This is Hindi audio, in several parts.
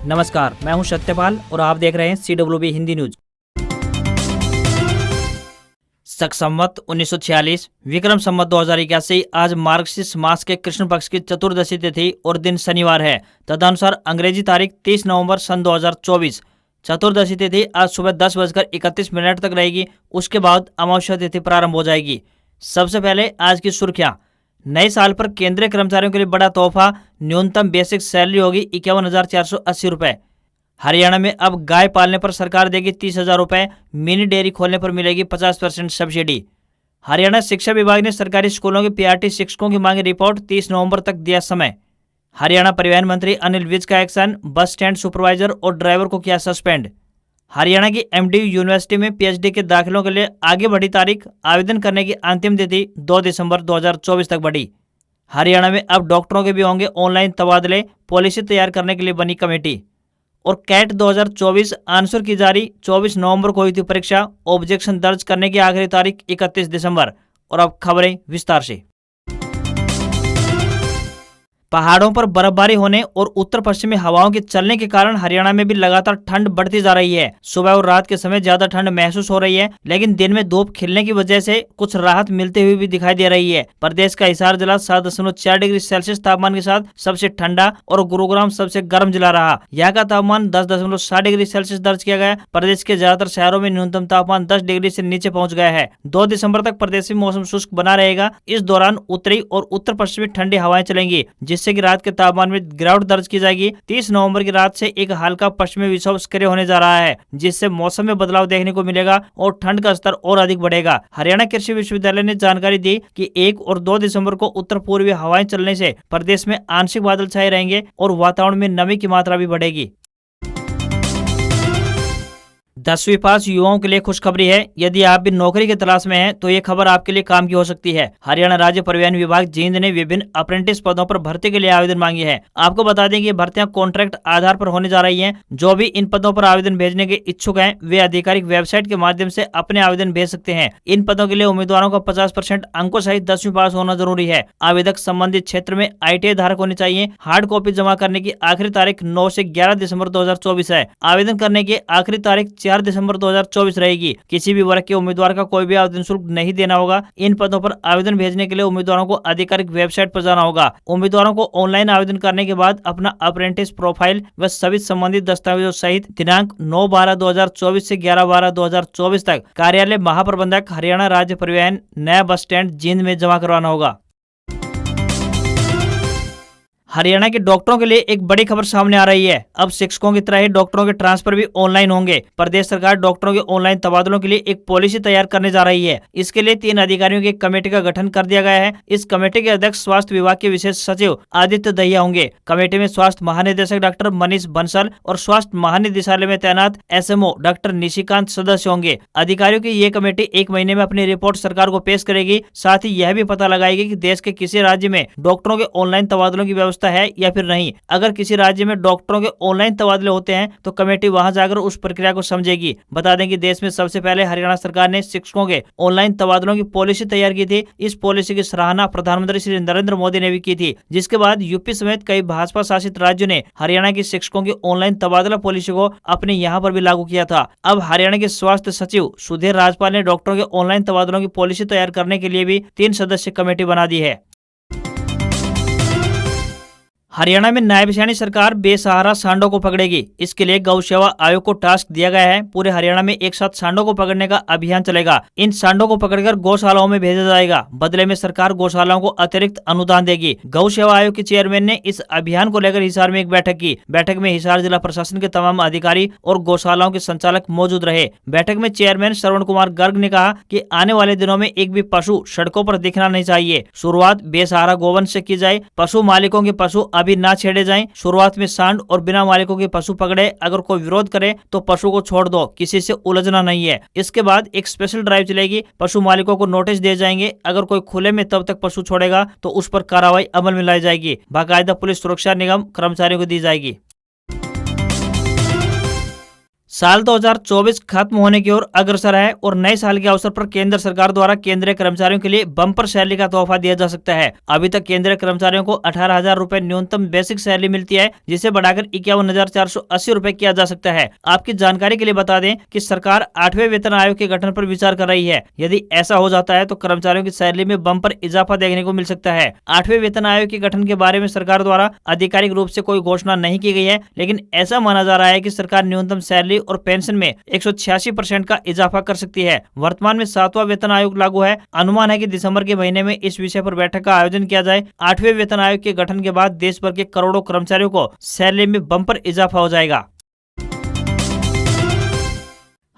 नमस्कार, मैं हूं सत्यपाल और आप देख रहे हैं CWB हिंदी न्यूज। शक संवत 1946 विक्रम संवत 2081 आज मार्गशीर्ष मास के कृष्ण पक्ष की चतुर्दशी तिथि और दिन शनिवार है। तदनुसार अंग्रेजी तारीख 30 नवंबर सन 2024। चतुर्दशी तिथि आज सुबह 10:31 तक रहेगी। उसके बाद अमावस्या तिथि प्रारंभ हो जाएगी। सबसे पहले आज की सुर्खियां। नए साल पर केंद्रीय कर्मचारियों के लिए बड़ा तोहफा, न्यूनतम बेसिक सैलरी होगी 51,480 रुपए। हरियाणा में अब गाय पालने पर सरकार देगी 30,000 रुपए। मिनी डेयरी खोलने पर मिलेगी 50% सब्सिडी। हरियाणा शिक्षा विभाग ने सरकारी स्कूलों के PRT शिक्षकों की मांगी रिपोर्ट, 30 नवंबर तक दिया समय। हरियाणा परिवहन मंत्री अनिल विज का एक्शन, बस स्टैंड सुपरवाइजर और ड्राइवर को किया सस्पेंड। हरियाणा की MDU यूनिवर्सिटी में PhD के दाखिलों के लिए आगे बढ़ी तारीख, आवेदन करने की अंतिम तिथि 2 दिसंबर 2024 तक बढ़ी। हरियाणा में अब डॉक्टरों के भी होंगे ऑनलाइन तबादले, पॉलिसी तैयार करने के लिए बनी कमेटी। और कैट 2024 आंसर की जारी, 24 नवंबर को हुई थी परीक्षा। ऑब्जेक्शन दर्ज करने की आखिरी तारीख 31 दिसंबर। और अब खबरें विस्तार से। पहाड़ों पर बर्फबारी होने और उत्तर पश्चिमी हवाओं के चलने के कारण हरियाणा में भी लगातार ठंड बढ़ती जा रही है। सुबह और रात के समय ज्यादा ठंड महसूस हो रही है, लेकिन दिन में धूप खिलने की वजह से कुछ राहत मिलते हुए भी दिखाई दे रही है। प्रदेश का हिसार जिला 7.4 डिग्री सेल्सियस तापमान के साथ सबसे ठंडा और गुरुग्राम सबसे गर्म जिला रहा। यहाँ का तापमान 10.7 डिग्री सेल्सियस दर्ज किया गया। प्रदेश के ज्यादातर शहरों में न्यूनतम तापमान 10 डिग्री से नीचे पहुंच गया है। 2 दिसंबर तक प्रदेश में मौसम शुष्क बना रहेगा। इस दौरान उत्तरी और उत्तर पश्चिमी ठंडी हवाएं चलेंगी, जिससे कि रात के तापमान में गिरावट दर्ज की जाएगी। 30 नवंबर की रात से एक हल्का पश्चिमी विक्षोभ सक्रिय होने जा रहा है, जिससे मौसम में बदलाव देखने को मिलेगा और ठंड का स्तर और अधिक बढ़ेगा। हरियाणा कृषि विश्वविद्यालय ने जानकारी दी कि 1 और 2 दिसंबर को उत्तर पूर्वी हवाएं चलने से प्रदेश में आंशिक बादल छाए रहेंगे और वातावरण में नमी की मात्रा भी बढ़ेगी। 10वीं पास युवाओं के लिए खुशखबरी है। यदि आप भी नौकरी की तलाश में हैं, तो ये खबर आपके लिए काम की हो सकती है। हरियाणा राज्य परिवहन विभाग जींद ने विभिन्न अप्रेंटिस पदों पर भर्ती के लिए आवेदन मांगी है। आपको बता दें कि ये भर्तियां कॉन्ट्रैक्ट आधार पर होने जा रही हैं। जो भी इन पदों पर आवेदन भेजने के इच्छुक हैं, वे आधिकारिक वेबसाइट के माध्यम से अपने आवेदन भेज सकते हैं। इन पदों के लिए उम्मीदवारों का 50% अंकों सहित 10वीं पास होना जरूरी है। आवेदक संबंधित क्षेत्र में ITI धारक होने चाहिए। हार्ड कॉपी जमा करने की आखिरी तारीख 9 से 11 दिसंबर 2024 है। आवेदन करने की आखिरी तारीख 4 दिसंबर 2024 रहेगी। किसी भी वर्ग के उम्मीदवार का कोई भी आवेदन शुल्क नहीं देना होगा। इन पदों पर आवेदन भेजने के लिए उम्मीदवारों को आधिकारिक वेबसाइट पर जाना होगा। उम्मीदवारों को ऑनलाइन आवेदन करने के बाद अपना अप्रेंटिस प्रोफाइल व सभी संबंधित दस्तावेजों सहित दिनांक 9/12/2024 से 11/12/2024 तक कार्यालय महाप्रबंधक हरियाणा राज्य परिवहन नया बस स्टैंड जींद में जमा करवाना होगा। हरियाणा के डॉक्टरों के लिए एक बड़ी खबर सामने आ रही है। अब शिक्षकों की तरह ही डॉक्टरों के ट्रांसफर भी ऑनलाइन होंगे। प्रदेश सरकार डॉक्टरों के ऑनलाइन तबादलों के लिए एक पॉलिसी तैयार करने जा रही है। इसके लिए 3 अधिकारियों की एक कमेटी का गठन कर दिया गया है। इस कमेटी के अध्यक्ष स्वास्थ्य विभाग के विशेष सचिव आदित्य दहिया होंगे। कमेटी में स्वास्थ्य महानिदेशक डॉक्टर मनीष बंसल और स्वास्थ्य महानिदेशालय में तैनात SMO डॉक्टर निशिकांत सदस्य होंगे। अधिकारियों की ये कमेटी 1 महीने में अपनी रिपोर्ट सरकार को पेश करेगी। साथ ही यह भी पता लगाएगी कि देश के किसी राज्य में डॉक्टरों के ऑनलाइन तबादलों की व्यवस्था है या फिर नहीं। अगर किसी राज्य में डॉक्टरों के ऑनलाइन तबादले होते हैं, तो कमेटी वहां जाकर उस प्रक्रिया को समझेगी। बता दें कि देश में सबसे पहले हरियाणा सरकार ने शिक्षकों के ऑनलाइन तबादलों की पॉलिसी तैयार की थी। इस पॉलिसी की सराहना प्रधानमंत्री श्री नरेंद्र मोदी ने भी की थी, जिसके बाद यूपी समेत कई भाजपा शासित राज्यों ने हरियाणा की शिक्षकों की ऑनलाइन तबादला पॉलिसी को अपने यहाँ पर भी लागू किया था। अब हरियाणा के स्वास्थ्य सचिव सुधीर राजपाल ने डॉक्टरों के ऑनलाइन तबादलों की पॉलिसी तैयार करने के लिए भी 3 सदस्यीय कमेटी बना दी है। हरियाणा में नायब सैनी सरकार बेसहारा सांडों को पकड़ेगी। इसके लिए गौ सेवा आयोग को टास्क दिया गया है। पूरे हरियाणा में एक साथ सांडों को पकड़ने का अभियान चलेगा। इन सांडों को पकड़कर गौशालाओं में भेजा जाएगा। बदले में सरकार गौशालाओं को अतिरिक्त अनुदान देगी। गौ सेवा आयोग के चेयरमैन ने इस अभियान को लेकर हिसार में एक बैठक की। बैठक में हिसार जिला प्रशासन के तमाम अधिकारी और गौशालाओं के संचालक मौजूद रहे। बैठक में चेयरमैन श्रवण कुमार गर्ग ने कहा कि आने वाले दिनों में एक भी पशु सड़कों पर दिखना नहीं चाहिए। शुरुआत बेसहारा गोवंश से की जाए। पशु मालिकों के पशु अभी ना छेड़े जाएं। शुरुआत में सांड और बिना मालिकों के पशु पकड़े। अगर कोई विरोध करे तो पशु को छोड़ दो, किसी से उलझना नहीं है। इसके बाद एक स्पेशल ड्राइव चलेगी। पशु मालिकों को नोटिस दिए जाएंगे। अगर कोई खुले में तब तक पशु छोड़ेगा तो उस पर कार्रवाई अमल में लाई जाएगी। बाकायदा पुलिस सुरक्षा निगम कर्मचारियों को दी जाएगी। साल 2024 खत्म होने की ओर अग्रसर है और नए साल के अवसर पर केंद्र सरकार द्वारा केंद्रीय कर्मचारियों के लिए बम्पर सैलरी का तोहफा दिया जा सकता है। अभी तक केंद्रीय कर्मचारियों को 18,000 रुपए न्यूनतम बेसिक सैलरी मिलती है, जिसे बढ़ाकर 51,480 रुपए किया जा सकता है। आपकी जानकारी के लिए बता दें कि सरकार 8वें वेतन आयोग के गठन पर विचार कर रही है। यदि ऐसा हो जाता है तो कर्मचारियों की सैलरी में बम्पर इजाफा देखने को मिल सकता है। 8वें वेतन आयोग के गठन के बारे में सरकार द्वारा आधिकारिक रूप से कोई घोषणा नहीं की गई है, लेकिन ऐसा माना जा रहा है कि सरकार न्यूनतम सैलरी और पेंशन में 186% का इजाफा कर सकती है। वर्तमान में 7वां वेतन आयोग लागू है। अनुमान है कि दिसंबर के महीने में इस विषय पर बैठक का आयोजन किया जाए। 8वें वेतन आयोग के गठन के बाद देश भर के करोड़ों कर्मचारियों को सैलरी में बम्पर इजाफा हो जाएगा।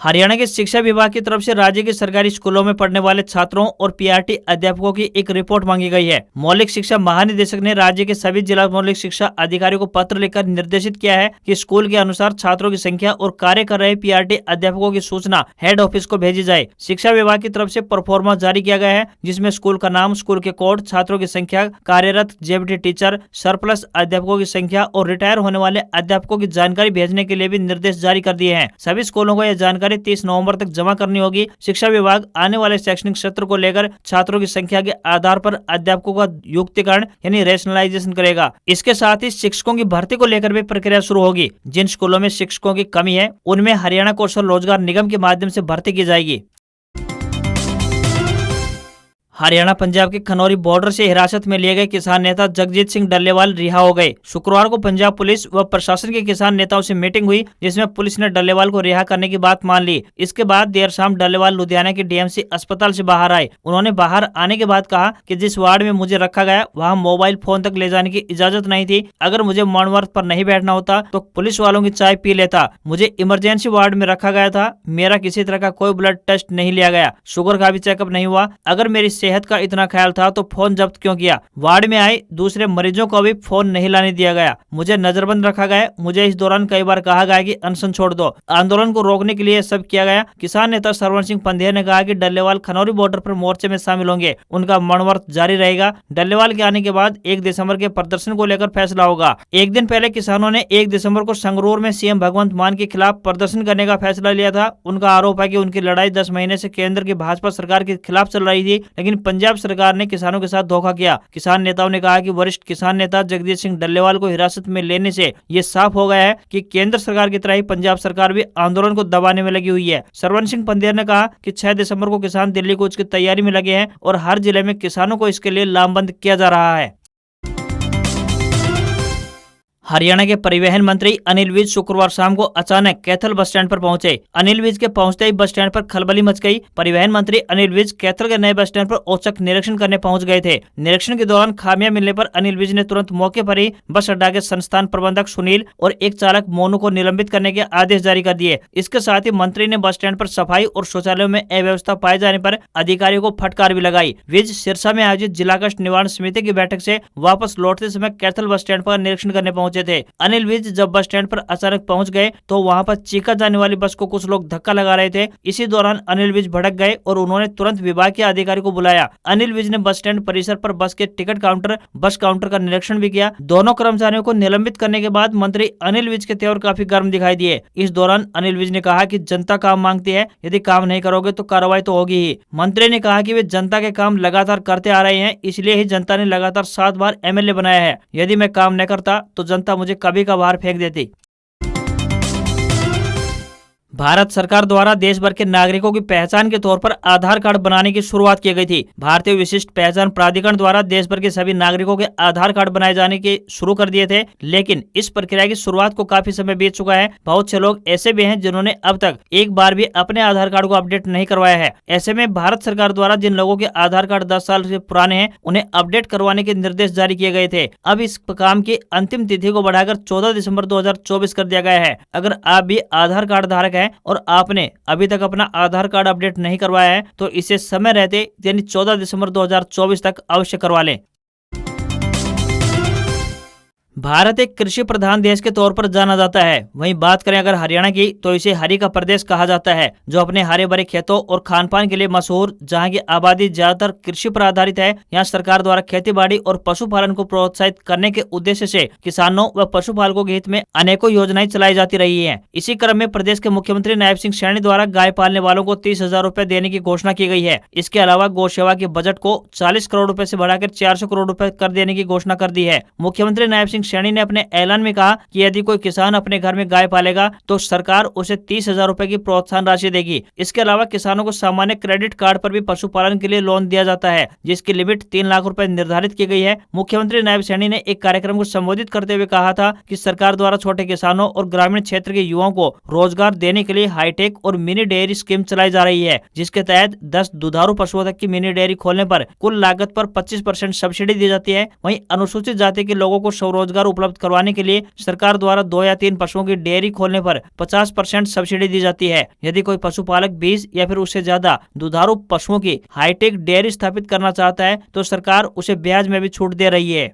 हरियाणा के शिक्षा विभाग की तरफ से राज्य के सरकारी स्कूलों में पढ़ने वाले छात्रों और पीआरटी अध्यापकों की एक रिपोर्ट मांगी गई है। मौलिक शिक्षा महानिदेशक ने राज्य के सभी जिला मौलिक शिक्षा अधिकारियों को पत्र लिखकर निर्देशित किया है कि स्कूल के अनुसार छात्रों की संख्या और कार्य कर रहे पीआरटी अध्यापकों की सूचना हेड ऑफिस को भेजी जाए। शिक्षा विभाग की तरफ से परफॉर्मा जारी किया गया है, जिसमें स्कूल का नाम, स्कूल के कोड, छात्रों की संख्या, कार्यरत जेबीटी टीचर, सरप्लस अध्यापकों की संख्या और रिटायर होने वाले अध्यापकों की जानकारी भेजने के लिए भी निर्देश जारी कर दिए हैं। सभी स्कूलों को यह जानकारी 30 नवंबर तक जमा करनी होगी। शिक्षा विभाग आने वाले शैक्षणिक सत्र को लेकर छात्रों की संख्या के आधार पर अध्यापकों का युक्तिकरण यानी रेशनलाइजेशन करेगा। इसके साथ ही शिक्षकों की भर्ती को लेकर भी प्रक्रिया शुरू होगी। जिन स्कूलों में शिक्षकों की कमी है उनमें हरियाणा कौशल रोजगार निगम के माध्यम से भर्ती की जाएगी। हरियाणा पंजाब के खनौरी बॉर्डर से हिरासत में लिए गए किसान नेता जगजीत सिंह डल्लेवाल रिहा हो गए। शुक्रवार को पंजाब पुलिस व प्रशासन के किसान नेताओं से मीटिंग हुई, जिसमें पुलिस ने डल्लेवाल को रिहा करने की बात मान ली। इसके बाद देर शाम डल्लेवाल लुधियाना के डीएमसी अस्पताल से बाहर आए। उन्होंने बाहर आने के बाद कहा कि जिस वार्ड में मुझे रखा गया वहाँ मोबाइल फोन तक ले जाने की इजाजत नहीं थी। अगर मुझे मौनव्रत पर नहीं बैठना होता तो पुलिस वालों की चाय पी लेता। मुझे इमरजेंसी वार्ड में रखा गया था। मेरा किसी तरह का कोई ब्लड टेस्ट नहीं लिया गया, शुगर का भी चेकअप नहीं हुआ। अगर मेरी सेहत का इतना ख्याल था तो फोन जब्त क्यों किया? वार्ड में आए दूसरे मरीजों को भी फोन नहीं लाने दिया गया। मुझे नजरबंद रखा गया। मुझे इस दौरान कई बार कहा गया कि अनशन छोड़ दो। आंदोलन को रोकने के लिए सब किया गया। किसान नेता सरवण सिंह पंधेर ने कहा कि डल्लेवाल खनौरी बॉर्डर पर मोर्चे में शामिल होंगे। उनका मौनव्रत जारी रहेगा। डल्लेवाल के आने के बाद 1 दिसंबर के प्रदर्शन को लेकर फैसला होगा। एक दिन पहले किसानों ने 1 दिसंबर को संगरूर में सीएम भगवंत मान के खिलाफ प्रदर्शन करने का फैसला लिया था। उनका आरोप है कि उनकी लड़ाई 10 महीने से केंद्र की भाजपा सरकार के खिलाफ चल रही थी, लेकिन पंजाब सरकार ने किसानों के साथ धोखा किया। किसान नेताओं ने कहा कि वरिष्ठ किसान नेता जगजीत सिंह डल्लेवाल को हिरासत में लेने से ये साफ हो गया है कि केंद्र सरकार की तरह ही पंजाब सरकार भी आंदोलन को दबाने में लगी हुई है। सरवण सिंह पंधेर ने कहा कि 6 दिसंबर को किसान दिल्ली कूच की तैयारी में लगे हैं और हर जिले में किसानों को इसके लिए लामबंद किया जा रहा है। हरियाणा के परिवहन मंत्री अनिल विज शुक्रवार शाम को अचानक कैथल बस स्टैंड पर पहुंचे। अनिल विज के पहुंचते ही बस स्टैंड पर खलबली मच गई। परिवहन मंत्री अनिल विज कैथल के नए बस स्टैंड पर औचक निरीक्षण करने पहुंच गए थे। निरीक्षण के दौरान खामियां मिलने पर अनिल विज ने तुरंत मौके पर ही बस अड्डा के संस्थान प्रबंधक सुनील और एक चालक मोनू को निलंबित करने के आदेश जारी कर दिए। इसके साथ ही मंत्री ने बस स्टैंड पर सफाई और शौचालयों में अव्यवस्था पाए जाने पर अधिकारियों को फटकार भी लगाई। विज सिरसा में आयोजित जिला कष्ट निवारण समिति की बैठक से वापस लौटते समय कैथल बस स्टैंड पर निरीक्षण करने पहुंचे थे। अनिल विज जब बस स्टैंड पर अचानक पहुंच गए तो वहां पर चीका जाने वाली बस को कुछ लोग धक्का लगा रहे थे। इसी दौरान अनिल विज भड़क गए और उन्होंने तुरंत विभाग के अधिकारी को बुलाया। अनिल विज ने बस स्टैंड परिसर पर बस के टिकट काउंटर, बस काउंटर का निरीक्षण भी किया। दोनों कर्मचारियों को निलंबित करने के बाद मंत्री अनिल विज के तेवर काफी गर्म दिखाई दिए। इस दौरान अनिल विज ने कहा कि जनता काम मांगती है, यदि काम नहीं करोगे तो कार्रवाई तो होगी ही। मंत्री ने कहा कि वे जनता के काम लगातार करते आ रहे हैं, इसलिए ही जनता ने लगातार 7 बार एमएलए बनाया है। यदि मैं काम नहीं करता तो जनता मुझे कभी का बाहर फेंक देती। भारत सरकार द्वारा देश भर के नागरिकों की पहचान के तौर पर आधार कार्ड बनाने की शुरुआत की गई थी। भारतीय विशिष्ट पहचान प्राधिकरण द्वारा देश भर के सभी नागरिकों के आधार कार्ड बनाए जाने के शुरू कर दिए थे, लेकिन इस प्रक्रिया की शुरुआत को काफी समय बीत चुका है। बहुत से लोग ऐसे भी हैं जिन्होंने अब तक एक बार भी अपने आधार कार्ड को अपडेट नहीं करवाया है। ऐसे में भारत सरकार द्वारा जिन लोगों के आधार कार्ड 10 साल से पुराने हैं उन्हें अपडेट करवाने के निर्देश जारी किए गए थे। अब इस काम की अंतिम तिथि को बढ़ाकर 14 दिसंबर 2024 कर दिया गया है। अगर आप भी आधार कार्ड धारक हैं और आपने अभी तक अपना आधार कार्ड अपडेट नहीं करवाया है तो इसे समय रहते यानी 14 दिसंबर 2024 तक अवश्य करवा लें। भारत एक कृषि प्रधान देश के तौर पर जाना जाता है। वहीं बात करें अगर हरियाणा की, तो इसे हरि का प्रदेश कहा जाता है, जो अपने हरे भरे खेतों और खान पान के लिए मशहूर, जहां की आबादी ज्यादातर कृषि पर आधारित है। यहाँ सरकार द्वारा खेती बाड़ी और पशुपालन को प्रोत्साहित करने के उद्देश्य से किसानों व पशुपालकों के हित में अनेकों योजनाएं चलाई जाती रही है। इसी क्रम में प्रदेश के मुख्यमंत्री नायब सिंह सैनी द्वारा गाय पालने वालों को 30,000 रूपए देने की घोषणा की गई है। इसके अलावा गौ सेवा के बजट को 40 करोड़ रूपए से बढ़ाकर 400 करोड़ रूपए कर देने की घोषणा कर दी है। मुख्यमंत्री नायब सिंह सैनी ने अपने ऐलान में कहा कि यदि कोई किसान अपने घर में गाय पालेगा तो सरकार उसे 30,000 रूपए की प्रोत्साहन राशि देगी। इसके अलावा किसानों को सामान्य क्रेडिट कार्ड पर भी पशुपालन के लिए लोन दिया जाता है, जिसकी लिमिट 3 लाख रूपए निर्धारित की गई है। मुख्यमंत्री नायब सैनी ने एक कार्यक्रम को संबोधित करते हुए कहा था कि सरकार द्वारा छोटे किसानों और ग्रामीण क्षेत्र के युवाओं को रोजगार देने के लिए हाईटेक और मिनी डेयरी स्कीम चलाई जा रही है, जिसके तहत 10 दुधारू पशुओं तक की मिनी डेयरी खोलने पर कुल लागत पर 25% सब्सिडी दी जाती है। वहीं अनुसूचित जाति के लोगों को स्वरोजगार उपलब्ध करवाने के लिए सरकार द्वारा 2 या 3 पशुओं की डेयरी खोलने पर 50% सब्सिडी दी जाती है। यदि कोई पशुपालक 20 या फिर उससे ज्यादा दुधारू पशुओं की हाईटेक डेयरी स्थापित करना चाहता है तो सरकार उसे ब्याज में भी छूट दे रही है।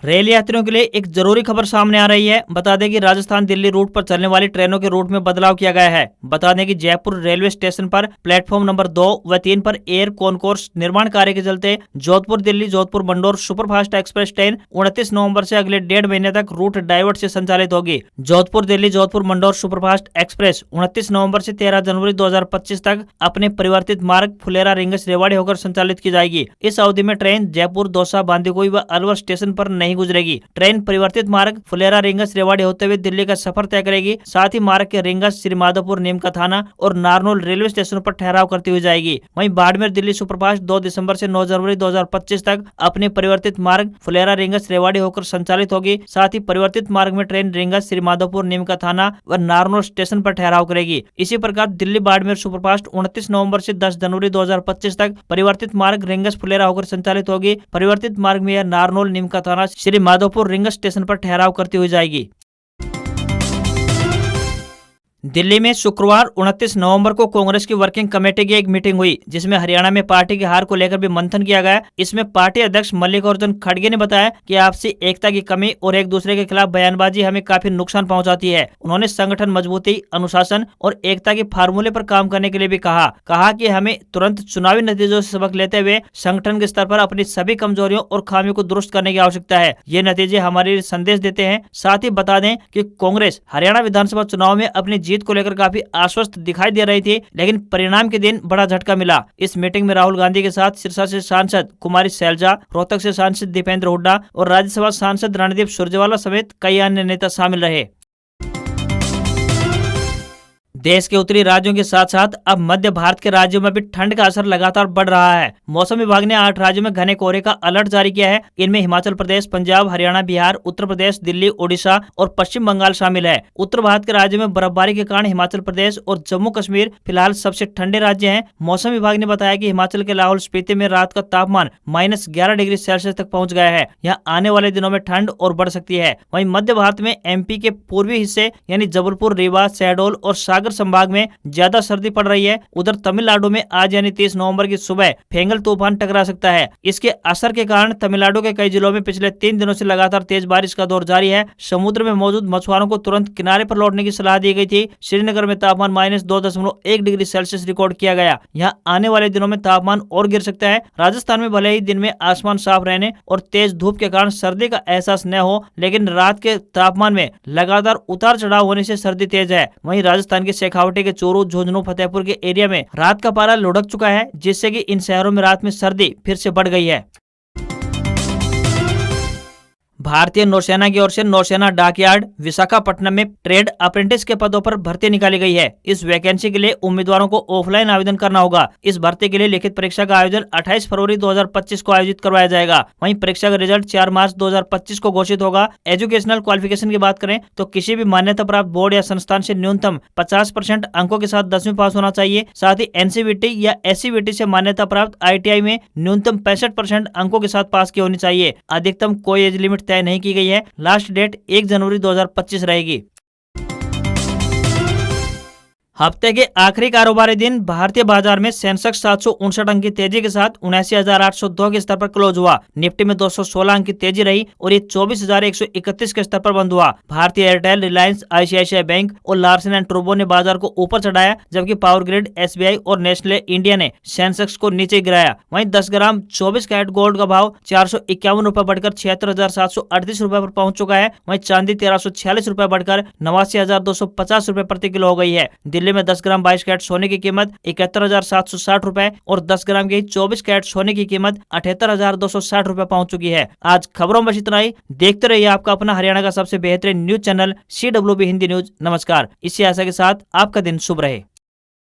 रेल यात्रियों के लिए एक जरूरी खबर सामने आ रही है। बता दें कि राजस्थान दिल्ली रूट पर चलने वाली ट्रेनों के रूट में बदलाव किया गया है। बता दें कि जयपुर रेलवे स्टेशन पर प्लेटफॉर्म नंबर 2 व 3 पर एयर कॉनकोर्स निर्माण कार्य के चलते Jodhpur Delhi Jodhpur Mandore superfast express train 29 नवंबर से अगले 1.5 महीने तक रूट डाइवर्ट से संचालित होगी। जोधपुर दिल्ली जोधपुर मंडोर सुपरफास्ट एक्सप्रेस 29 नवंबर से 13 जनवरी 2025 तक अपने परिवर्तित मार्ग फुलेरा रिंगस रेवाड़ी होकर संचालित की जाएगी। इस अवधि में ट्रेन जयपुर दौसा बांदीकुई व अलवर स्टेशन पर नहीं गुजरेगी। ट्रेन परिवर्तित मार्ग फुलेरा रिंगस रेवाड़ी होते हुए दिल्ली का सफर तय करेगी। साथ ही मार्ग के रिंगस श्री माधोपुर नीमका थाना और नारनौल रेलवे स्टेशन पर ठहराव करती हुई जाएगी। वहीं बाड़मेर दिल्ली सुपरफास्ट 2 दिसंबर से 9 जनवरी 2025 तक अपने परिवर्तित मार्ग फुलेरा रिंगस रेवाड़ी होकर संचालित होगी। साथ ही परिवर्तित मार्ग में ट्रेन रिंगस श्री माधोपुर नीमका थाना व नारनौल स्टेशन पर ठहराव करेगी। इसी प्रकार दिल्ली बाड़मेर सुपरफास्ट 29 नवंबर से 10 जनवरी 2025 तक परिवर्तित मार्ग रिंगस फुलेरा होकर संचालित होगी। परिवर्तित मार्ग में यह नारनौल नीमका थाना श्री माधोपुर रिंगस स्टेशन पर ठहराव करती हुई जाएगी। दिल्ली में शुक्रवार 29 नवंबर को कांग्रेस की वर्किंग कमेटी की एक मीटिंग हुई, जिसमें हरियाणा में पार्टी की हार को लेकर भी मंथन किया गया। इसमें पार्टी अध्यक्ष मल्लिकार्जुन खड़गे ने बताया कि आपसी एकता की कमी और एक दूसरे के खिलाफ बयानबाजी हमें काफी नुकसान पहुंचाती है। उन्होंने संगठन मजबूती, अनुशासन और एकता के फार्मूले पर काम करने के लिए भी कहा कि हमें तुरंत चुनावी नतीजों से सबक लेते हुए संगठन के स्तर पर अपनी सभी कमजोरियों और खामियों को दुरुस्त करने की आवश्यकता है। ये नतीजे हमारे लिए संदेश देते हैं। साथ ही बता दें कि कांग्रेस हरियाणा विधानसभा चुनाव में अपनी जीत को लेकर काफी आश्वस्त दिखाई दे रही थी, लेकिन परिणाम के दिन बड़ा झटका मिला। इस मीटिंग में राहुल गांधी के साथ सिरसा से सांसद कुमारी शैलजा, रोहतक से सांसद दीपेंद्र हुड्डा और राज्यसभा सांसद रणदीप सुरजेवाला समेत कई अन्य नेता शामिल रहे। देश के उत्तरी राज्यों के साथ साथ अब मध्य भारत के राज्यों में भी ठंड का असर लगातार बढ़ रहा है। मौसम विभाग ने 8 राज्यों में घने कोहरे का अलर्ट जारी किया है। इनमें हिमाचल प्रदेश, पंजाब, हरियाणा, बिहार, उत्तर प्रदेश, दिल्ली, ओडिशा और पश्चिम बंगाल शामिल है। उत्तर भारत के राज्यों में बर्फबारी के कारण हिमाचल प्रदेश और जम्मू कश्मीर फिलहाल सबसे ठंडे राज्य हैं। मौसम विभाग ने बताया कि हिमाचल के लाहौल स्पीति में रात का तापमान -11 डिग्री सेल्सियस तक पहुंच गया है। यहाँ आने वाले दिनों में ठंड और बढ़ सकती है। वहीं मध्य भारत में एमपी के पूर्वी हिस्से यानी जबलपुर, रीवा, शहडोल और सागर संभाग में ज्यादा सर्दी पड़ रही है। उधर तमिलनाडु में आज यानी 30 नवंबर की सुबह फेंगल तूफान टकरा सकता है। इसके असर के कारण तमिलनाडु के कई जिलों में पिछले 3 दिनों से लगातार तेज बारिश का दौर जारी है। समुद्र में मौजूद मछुआरों को तुरंत किनारे पर लौटने की सलाह दी गई थी। श्रीनगर में तापमान -2.1 डिग्री सेल्सियस रिकॉर्ड किया गया। यहाँ आने वाले दिनों में तापमान और गिर सकता है। राजस्थान में भले ही दिन में आसमान साफ रहने और तेज धूप के कारण सर्दी का एहसास न हो, लेकिन रात के तापमान में लगातार उतार चढ़ाव होने से सर्दी तेज है। वहीं राजस्थान के शेखावटी के चोरू, झुंझुनू, फतेहपुर के एरिया में रात का पारा लुढ़क चुका है, जिससे कि इन शहरों में रात में सर्दी फिर से बढ़ गई है। भारतीय नौसेना की ओर से नौसेना डाकयार्ड विशाखापट्टनम में ट्रेड अप्रेंटिस के पदों पर भर्ती निकाली गई है। इस वैकेंसी के लिए उम्मीदवारों को ऑफलाइन आवेदन करना होगा। इस भर्ती के लिए लिखित परीक्षा का आयोजन 28 फरवरी 2025 को आयोजित करवाया जाएगा। वहीं परीक्षा का रिजल्ट 4 मार्च 2025 को घोषित होगा। एजुकेशनल क्वालिफिकेशन की बात करें तो किसी भी मान्यता प्राप्त बोर्ड या संस्थान से न्यूनतम 50% अंकों के साथ 10वीं पास होना चाहिए। साथ ही एनसीवीटी या एससीवीटी से मान्यता प्राप्त ITI में न्यूनतम 65% अंकों के साथ पास की होनी चाहिए। अधिकतम कोई एज लिमिट तय नहीं की गई है। लास्ट डेट 1 जनवरी 2025 रहेगी। हफ्ते के आखिरी कारोबारी दिन भारतीय बाजार में सेंसेक्स 759 अंक की तेजी के साथ 79,802 के स्तर पर क्लोज हुआ। निफ्टी में 216 अंक की तेजी रही और ये 24,131 के स्तर पर बंद हुआ। भारतीय एयरटेल, रिलायंस, आईसीआईसीआई बैंक और लार्सन एंड टूब्रो ने बाजार को ऊपर चढ़ाया, जबकि पावर ग्रिड, एसबीआई और नेस्ले इंडिया ने सेंसेक्स को नीचे गिराया। वहीं 10 ग्राम 24 कैरेट गोल्ड का भाव 451 रुपए बढ़कर 76,738 रुपए पर पहुंच चुका है। वहीं चांदी 1346 रुपए बढ़कर 89,250 रुपए प्रति किलो हो गई है। दिल्ली में 10 ग्राम 22 कैरेट सोने की कीमत 71,760 रुपए और 10 ग्राम की 24 कैरेट सोने की कीमत 78,260 रुपए पहुंच चुकी है। आज खबरों में बस इतना ही। देखते रहिए आपका अपना हरियाणा का सबसे बेहतरीन news channel CWB Hindi news. नमस्कार। इसी आशा के साथ आपका दिन शुभ रहे।